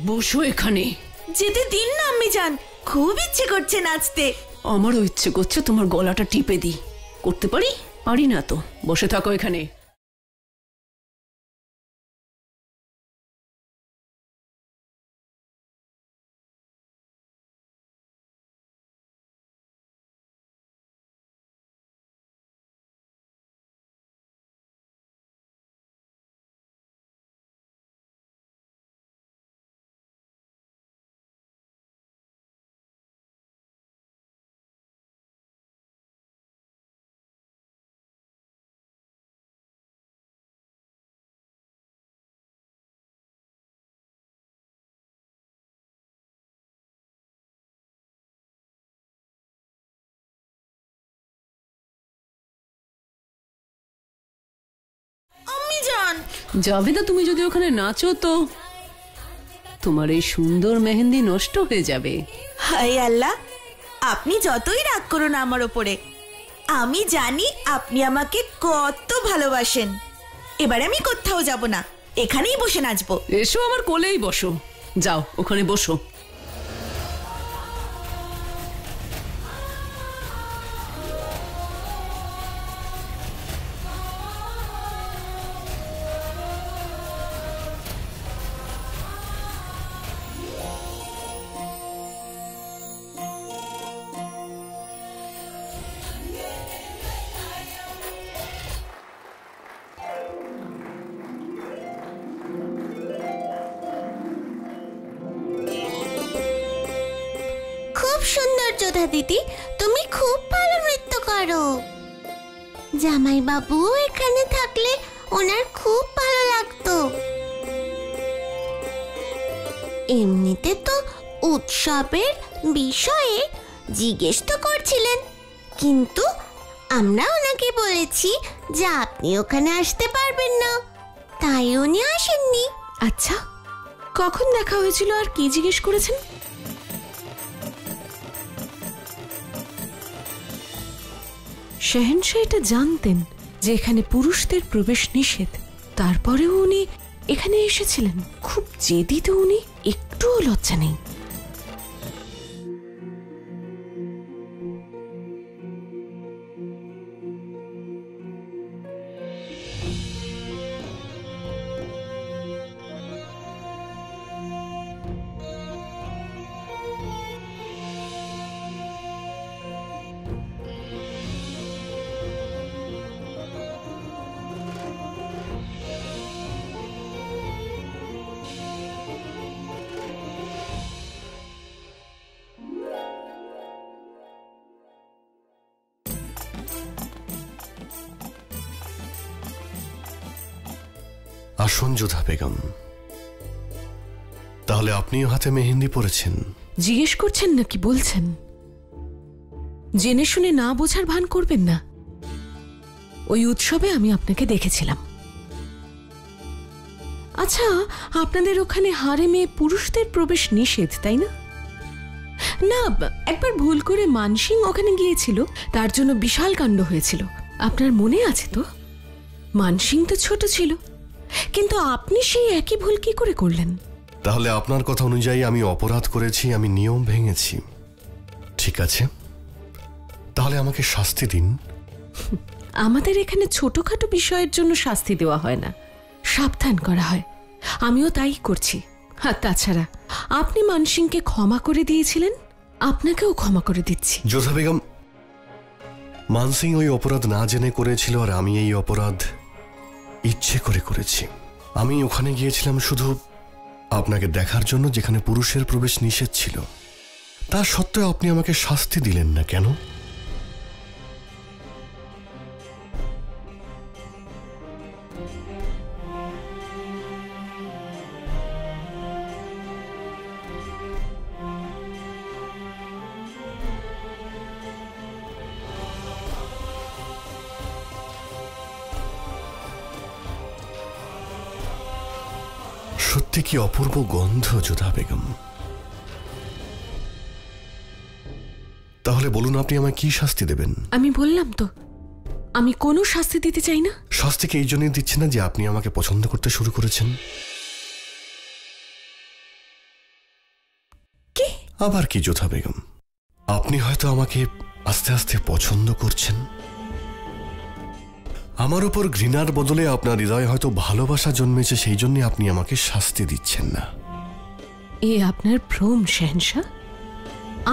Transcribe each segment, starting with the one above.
বসো এখানে। যেতে দিন না আম্মি জান, খুব ইচ্ছে করছে নাচতে। আমারও ইচ্ছে করছে তোমার গলাটা টিপে দিই। করতে পারি? পারি না তো। বসে থাকো এখানে। যাবে না তুমি যদি ওখানে নাচো তো তোমার এই সুন্দর মেহেন্দি নষ্ট হয়ে যাবে। হায় আল্লাহ, আপনি যতই রাগ করুন আমার ওপরে, আমি জানি আপনি আমাকে কত ভালোবাসেন। এবারে আমি কোথাও যাব না, এখানেই বসে নাচবো। এসো আমার কোলেই বসো। যাও ওখানে বসো। সুন্দর যোধা দিদি, তুমি খুব ভালো নৃত্য করো। জামাই বাবু এখানে থাকলে ওনার খুব ভালো লাগতো। এমনিতে তো উৎসবের বিষয়ে জিজ্ঞেস তো করছিলেন, কিন্তু আমরা ওনাকে বলেছি যে আপনি ওখানে আসতে পারবেন না, তাই উনি আসেননি। আচ্ছা, কখন দেখা হয়েছিল আর কি জিজ্ঞেস করেছেন? শাহেনশাহ এটা জানতেন যে এখানে পুরুষদের প্রবেশ নিষেধ, তারপরেও উনি এখানে এসেছিলেন। খুব জেদি তো উনি, একটুও লজ্জা নেই। আসুন যোধা বেগম, তাহলে আপনিও হাতে মেহেন্দি পরেছেন? জিজ্ঞেস করছেন নাকি বলছেন? জেনে শুনে না বোঝার ভান করবেন না। ওই উৎসবে আমি আপনাকে দেখেছিলাম। আচ্ছা, আপনাদের ওখানে হারেমে পুরুষদের প্রবেশ নিষেধ, তাই না? না, একবার ভুল করে মানসিং ওখানে গিয়েছিল, তার জন্য বিশাল কাণ্ড হয়েছিল। আপনার মনে আছে তো? মানসিং তো ছোট ছিল, কিন্তু আপনি সেই একই ভুল কি করে করলেন? তাহলে আপনার কথা অনুযায়ী আমি অপরাধ করেছি, আমি নিয়ম ভেঙেছি। ঠিক আছে, তাহলে আমাকে শাস্তি দিন। আমাদের এখানে ছোটখাটো বিষয়ের জন্য শাস্তি দেওয়া হয় না, সাবধান করা হয়। আমিও তাই করছি। আর তাছাড়া আপনি মানসিংকে ক্ষমা করে দিয়েছিলেন, আপনাকেও ক্ষমা করে দিচ্ছি। যোধা বেগম, মানসিং ওই অপরাধ না জেনে করেছিল, আর আমি এই অপরাধ ইচ্ছে করে করেছি। আমি ওখানে গিয়েছিলাম শুধু আপনাকে দেখার জন্য, যেখানে পুরুষের প্রবেশ নিষেধ ছিল। তা সত্ত্বেও আপনি আমাকে শাস্তি দিলেন না কেন? সত্যি কি অপূর্ব গন্ধ যোধা বেগম। তাহলে বলুন, আপনি আমায় কি শাস্তি দেবেন? আমি বললাম তো, আমি কোনো শাস্তি দিতে চাই না। শাস্তিকে এই জন্যই দিচ্ছি না যে আপনি আমাকে পছন্দ করতে শুরু করেছেন। আবার কি যোধা বেগম, আপনি হয়তো আমাকে আস্তে আস্তে পছন্দ করছেন। আমার উপর ঘৃণার বদলে আপনার হৃদয়ে হয়তো ভালোবাসা জন্মেছে, সেই জন্য আপনি আমাকে শাস্তি দিচ্ছেন না। এ আপনার ভ্রম শেহনশাহ।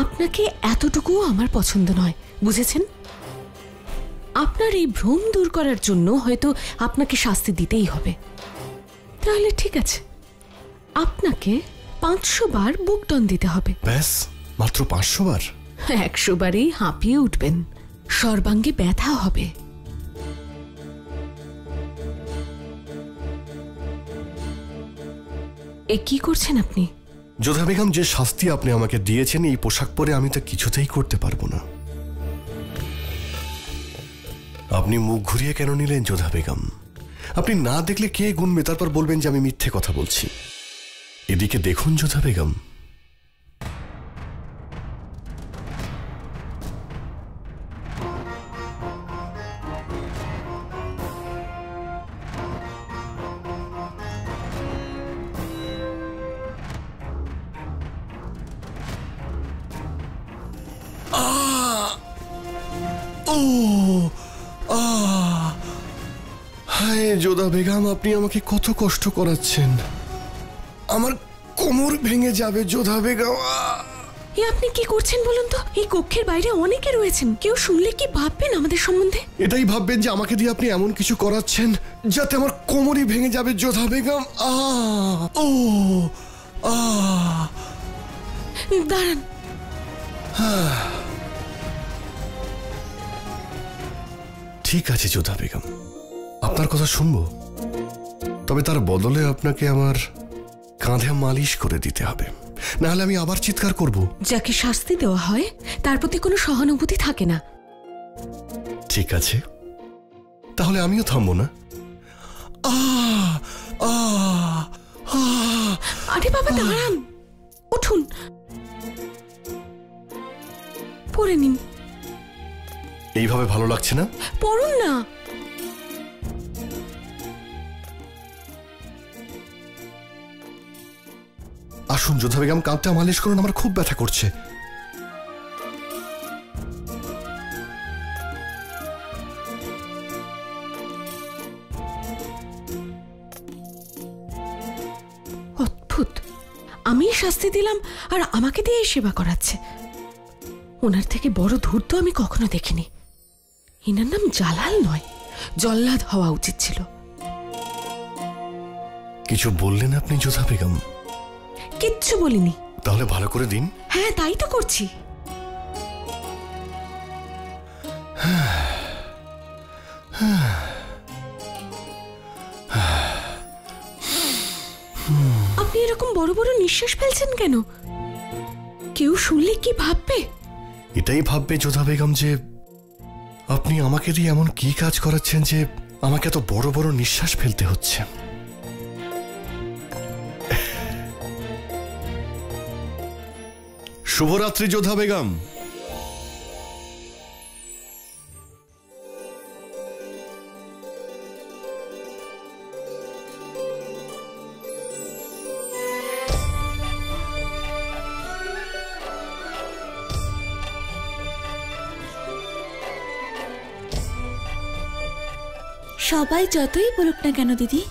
আপনাকে এতটুকুও আমার পছন্দ নয়, বুঝেছেন? আপনার এই ভ্রম দূর করার জন্য হয়তো আপনাকে শাস্তি দিতেই হবে। তাহলে ঠিক আছে, আপনাকে 500 বার বুকটন দিতে হবে। ব্যাস, মাত্র 500 বার? 100 বারেই হাঁপিয়ে উঠবেন, সর্বাঙ্গে ব্যথা হবে। এ কি করছেন আপনি? যোধা বেগম, যে শাস্তি আপনি আমাকে দিয়েছেন এই পোশাক পরে আমি তা কিছুতেই করতে পারবো না। আপনি মুখ ঘুরিয়ে কেন নিলেন যোধা বেগম? আপনি না দেখলে কে গুনবে, তারপর বলবেন যে আমি মিথ্যে কথা বলছি। এদিকে দেখুন যোধা বেগম। হায় যোধা বেগম, আপনি আমাকে কত কষ্ট করাচ্ছেন। আমার কোমর ভেঙে যাবে যোধা বেগম। এ আপনি কি করছেন বলুন তো? এই কক্ষের বাইরে অনেকে রয়েছেন, কেউ শুনলে কি ভাববেন আমাদের সম্বন্ধে? এটাই ভাববেন যে আমাকে দিয়ে আপনি এমন কিছু করাচ্ছেন যাতে আমার কোমরই ভেঙে যাবে যোধা বেগম। দাঁড়ান। ঠিক আছে যোধা বেগম, আপনার কথা শুনবো, তবে তার বদলে আপনাকে আমার কাঁধে মালিশ করে দিতে হবে, না হলে আমি আবার চিৎকার করব। যাকে শাস্তি দেওয়া হয় তার প্রতি কোনো সহানুভূতি থাকে না। ঠিক আছে, তাহলে আমিও থামবো না। আরে বাবা দাঁড়ান, উঠুন, পরে নিন। এইভাবে ভালো লাগছে না? পড়ুন না। আসুন যোধা বেগম, কাঁধটা মালিশ করুন, আমার খুব ব্যথা করছে। অদ্ভুত, আমি শাস্তি দিলাম আর আমাকে দিয়ে সেবা করাচ্ছে। ওনার থেকে বড় ধূর্ত আমি কখনো দেখিনি। এনার নাম জালাল নয়, জল্লাদ হওয়া উচিত ছিল। কিছু বললেন আপনি যোধা বেগম? কিচ্ছু বলিনি। তাহলে ভালো করে দিন। হ্যাঁ, তাই তো করছি। আপনি এরকম বড় বড় নিঃশ্বাস ফেলছেন কেন? কেউ শুনলে কি ভাববে? এটাই ভাববে যোধা বেগম যে আপনি আমাকে দিয়ে এমন কি কাজ করাচ্ছেন যে আমাকে এত বড় বড় নিঃশ্বাস ফেলতে হচ্ছে। শুভরাত্রি যোধা বেগম। সবাই যতই বলুক না কেন দিদি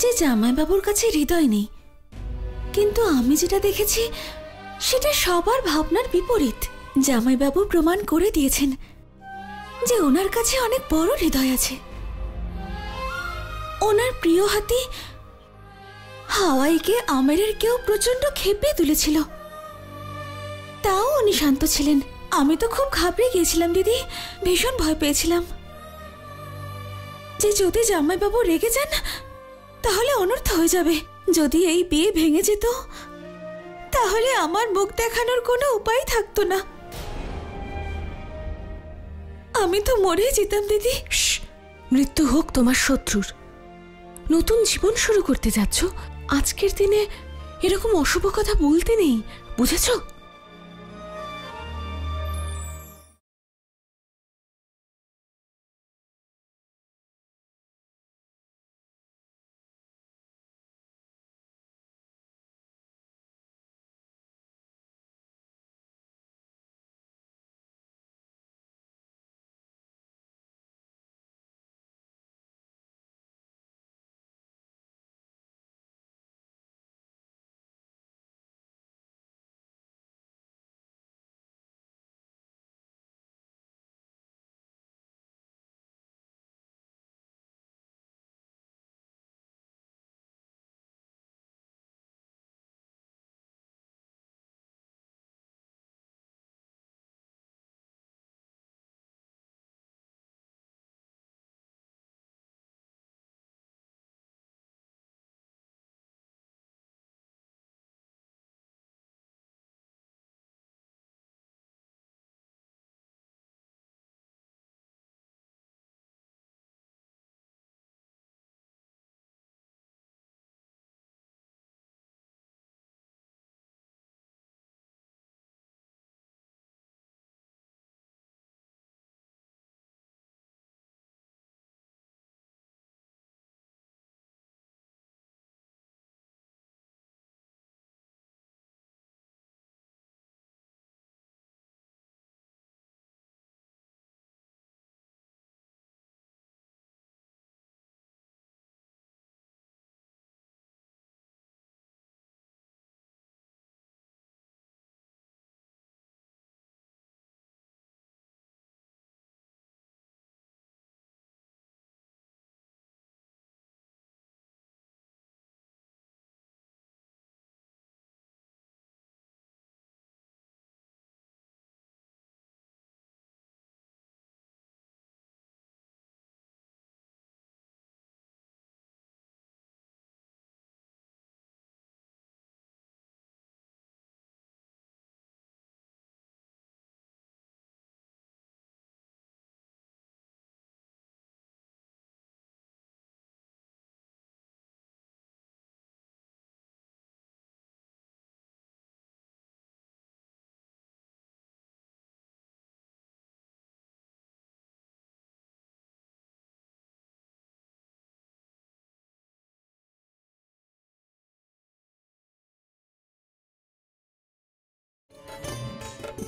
যে জামাইবাবুর কাছে হৃদয় নেই, কিন্তু আমি যেটা দেখেছি সেটা সবার ভাবনার বিপরীত। জামাইবাবু প্রমাণ করে দিয়েছেন যে ওনার কাছে অনেক বড় হৃদয় আছে। ওনার প্রিয় হাতি হাওয়াইকে আমেরের কেউ প্রচন্ড ক্ষেপে তুলেছিল, তাও উনি শান্ত ছিলেন। আমি তো খুব ঘাবড়ে গিয়েছিলাম দিদি, ভীষণ ভয় পেয়েছিলাম যে যদি জামাইবাবু রেগে যান তাহলে অনর্থ হয়ে যাবে। যদি এই বিয়ে ভেঙে যেত তাহলে আমার মুখ দেখানোর কোনো উপায় থাকতো না, আমি তো মরেই যেতাম দিদি। মৃত্যু হোক তোমার শত্রুর। নতুন জীবন শুরু করতে যাচ্ছ, আজকের দিনে এরকম অশুভ কথা বলতে নেই, বুঝেছো?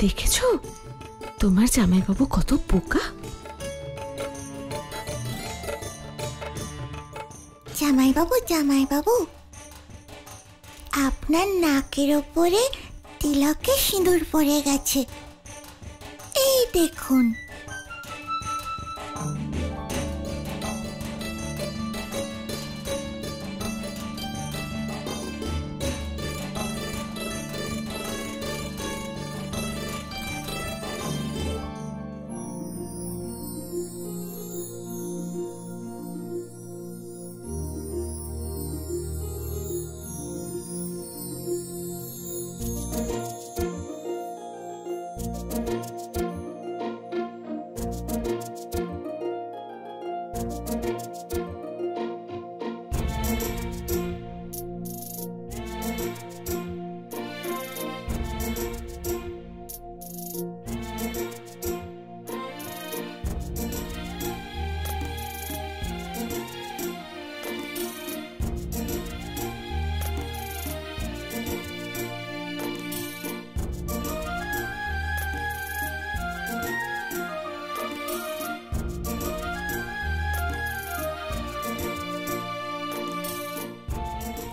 দেখেছো তোমার জামাইবাবু কত বোকা? জামাইবাবু, জামাইবাবু, আপনার নাকের ওপরে তিলকে সিঁদুর পড়ে গেছে, এই দেখুন।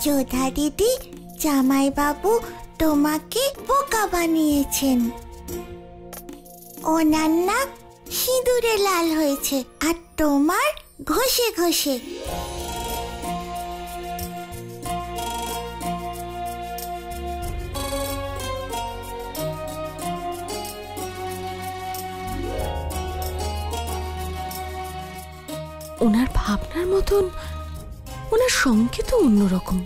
যোধা দিদি, জামাইবাবু তোমাকে বোকা বানিয়েছেন। ওনার নাক সিঁদুরে লাল হয়েছে আর তোমার ঘষে ঘষে। ওনার ভাবনার মতন ওনার সংকেত অন্যরকম।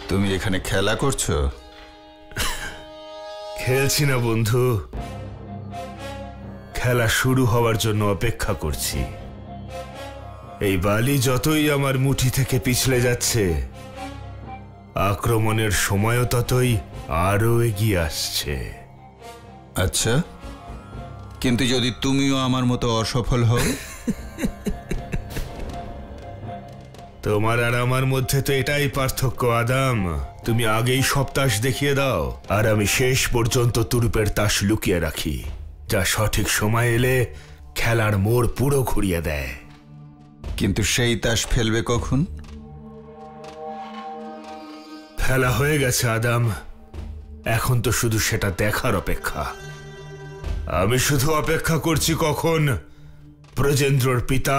তুমি এখানে খেলা করছো? খেলছি না বন্ধু, খেলা শুরু হওয়ার জন্য অপেক্ষা করছি। এই বালি যতই আমার মুঠি থেকে পিছলে যাচ্ছে, আক্রমণের সময়ও ততই আরো এগিয়ে আসছে। আচ্ছা, কিন্তু যদি তুমিও আমার মতো অসফল হও? তোমার আর আমার মধ্যে তো এটাই পার্থক্য আদাম। তুমি আগেই সব তাস দেখিয়ে দাও, আর আমি শেষ পর্যন্ত তুরুপের তাস লুকিয়ে রাখি, যা সঠিক সময় এলে খেলার মোড় পুরো ঘুরিয়ে দেয়। কিন্তু সেই তাস ফেলবে কখন? ফেলা হয়ে গেছে আদাম, এখন তো শুধু সেটা দেখার অপেক্ষা। আমি শুধু অপেক্ষা করছি কখন ব্রজেন্দ্রর পিতা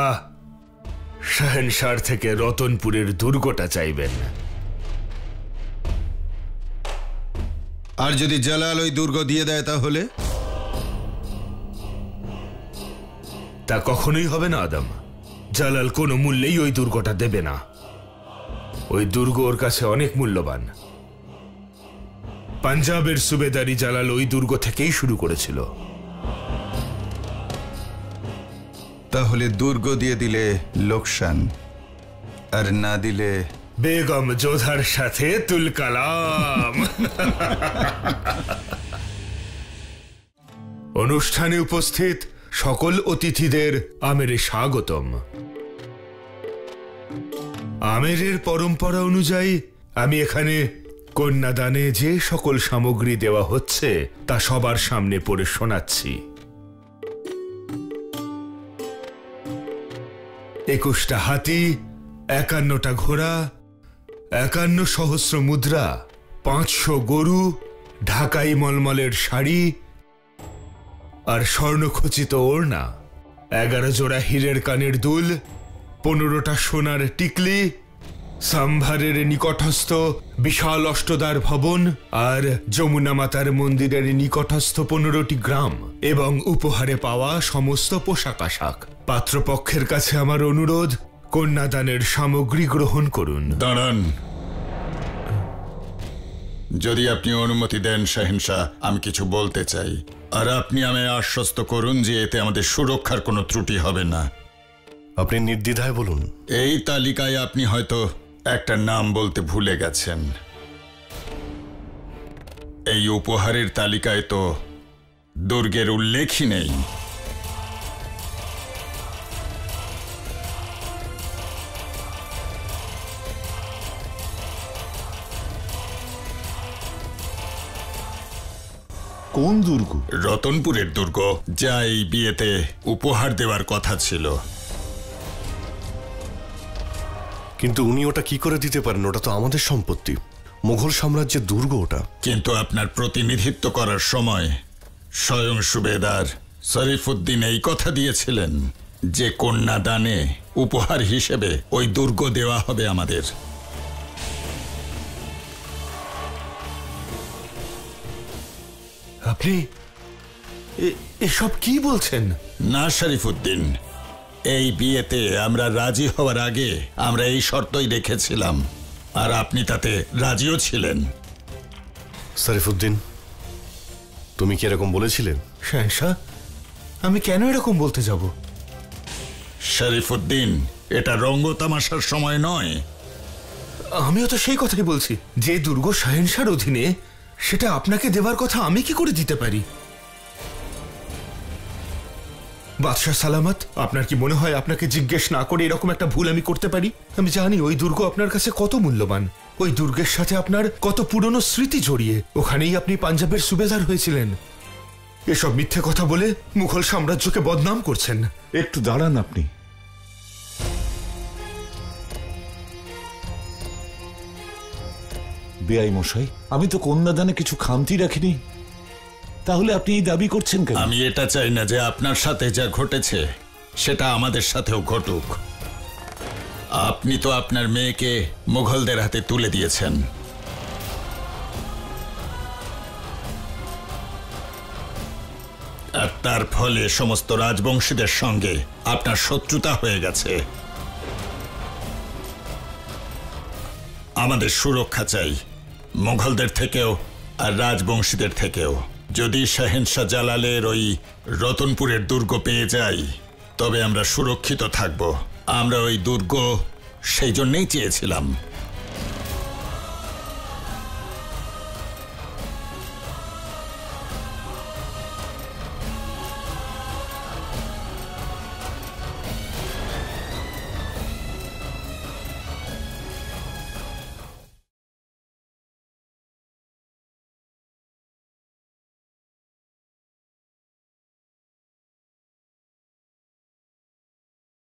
শাহেনশার থেকে রতনপুরের দুর্গটা চাইবেন। আর যদি জালাল ওই দুর্গ দিয়ে দেয় তাহলে? তা কখনোই হবে না আদম। জালাল কোনো মূল্যেই ওই দুর্গটা দেবে না। ওই দুর্গ ওর কাছে অনেক মূল্যবান। পাঞ্জাবের সুবেদারি জালাল ওই দুর্গ থেকেই শুরু করেছিল। তাহলে দুর্গ দিয়ে দিলে লোকসান, আর না দিলে বেগম যোধার সাথে তুলকালাম। অনুষ্ঠানে উপস্থিত সকল অতিথিদের আমেরে স্বাগতম। আমেরের পরম্পরা অনুযায়ী আমি এখানে কন্যাদানে যে সকল সামগ্রী দেওয়া হচ্ছে তা সবার সামনে পড়ে শোনাচ্ছি। 21টা হাতি, 51টা ঘোড়া, 51 সহস্র মুদ্রা, 500 গরু, ঢাকাই মলমলের শাড়ি আর স্বর্ণখচিত ওড়না, 11 জোড়া হীরের কানের দুল, 15টা সোনার টিকলি, সাম্ভারের নিকটস্থ বিশাল অষ্টদ্বার ভবন আর যমুনা মাতার মন্দিরের নিকটস্থ 15টি গ্রাম এবং উপহারে পাওয়া সমস্ত পোশাক আশাক। পাত্রপক্ষের কাছে আমার অনুরোধ, কন্যাদানের সামগ্রী গ্রহণ করুন। দাঁড়ান, যদি আপনি অনুমতি দেন শাহেনশাহ, আমি কিছু বলতে চাই। আর আপনি আমায় আশ্বস্ত করুন যে এতে আমাদের সুরক্ষার কোনো ত্রুটি হবে না। আপনি নির্দ্বিধায় বলুন। এই তালিকায় আপনি হয়তো একটা নাম বলতে ভুলে গেছেন। এই উপহারের তালিকায় তো দুর্গের উল্লেখই নেই। কোন দুর্গ? রতনপুরের দুর্গ, যা এই বিয়েতে উপহার দেওয়ার কথা ছিল। কিন্তু উনি ওটা কি করে দিতে পারেন? ওটা তো আমাদের সম্পত্তি, মুঘল সাম্রাজ্যের দুর্গ ওটা। কিন্তু আপনার প্রতিনিধিত্ব করার সময় স্বয়ং সুবেদার শরীফুদ্দিন এই কথা দিয়েছিলেন যে কন্যাদানে উপহার হিসেবে ওই দুর্গ দেওয়া হবে আমাদের। আপনি এসব কি বলছেন? না শরীফুদ্দিন, এই বিয়েতে আমরা রাজি হওয়ার আগে আমরা এই শর্তই রেখেছিলাম, আর আপনি তাতে রাজিও ছিলেন। শরীফুদ্দিন, তুমি কি এরকম বলেছিলে? শাহেনশাহ, আমি কেন এরকম বলতে যাব? শরীফুদ্দিন, এটা রঙ্গ তামাশার সময় নয়। আমিও তো সেই কথাই বলছি। যে দুর্গ শাহেনশাহর অধীনে, সেটা আপনাকে দেওয়ার কথা আমি কি করে দিতে পারি? বাদশাহ সালামত, আপনার কি মনে হয় আপনাকে জিজ্ঞেস না করে এরকম একটা ভুল আমি করতে পারি? আমি জানি ওই দুর্গ আপনার কাছে কত মূল্যবান, ওই দুর্গের সাথে আপনার কত পুরনো স্মৃতি জড়িয়ে। ওখানেই আপনি পাঞ্জাবের সুবেদার হয়েছিলেন। এসব মিথ্যে কথা বলে মুঘল সাম্রাজ্যকে বদনাম করছেন। একটু দাঁড়ান আপনি। বেআই মশাই, আমি তো কন্যাদানে কিছু খামতি রাখিনি, তাহলে আপনি এই দাবি করছেন কেন? আমি এটা চাই না যে আপনার সাথে যা ঘটেছে সেটা আমাদের সাথেও ঘটুক। আপনি তো আপনার মেয়েকে মুঘলদের হাতে তুলে দিয়েছেন, আর তার ফলে সমস্ত রাজবংশীদের সঙ্গে আপনার শত্রুতা হয়ে গেছে। আমাদের সুরক্ষা চাই, মুঘলদের থেকেও আর রাজবংশীদের থেকেও। যদি শাহেনশাহ জালালের ওই রতনপুরের দুর্গ পেয়ে যাই, তবে আমরা সুরক্ষিত থাকব। আমরা ওই দুর্গ সেই জন্যই চেয়েছিলাম।